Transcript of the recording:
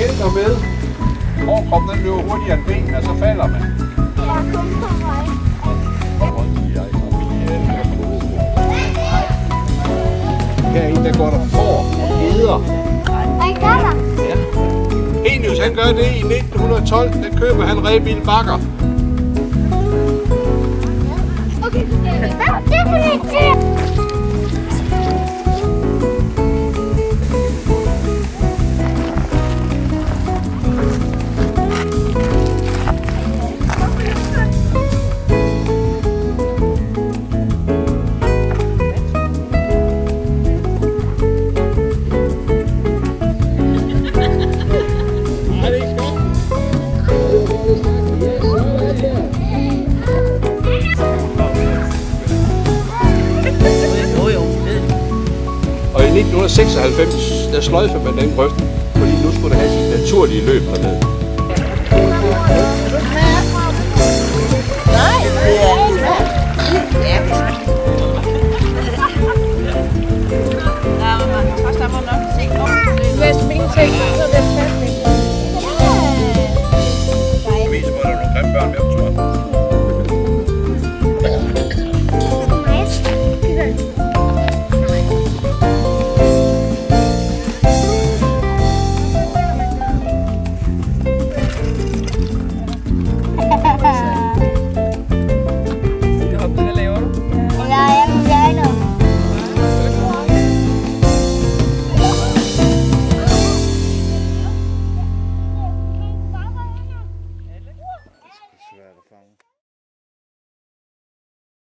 skilter med. Overkroppen den løber hurtigere end benene, og så falder man. Herinde der går der får og geder. Hvad gør der? Ja. Enius han gør det i 1912, der køber han Rebild Bakker. Okay, det er det. Og i 1996, der sløjfede man den grøft, fordi nu skulle der have sit naturlige løb hernede. Nej, det er ikke svært. Ja, det er svært. Der må nok se om det. Hvis mine ting, så er det fast. Mest må der nogle grimme børn med, tror jeg. Svært at fange.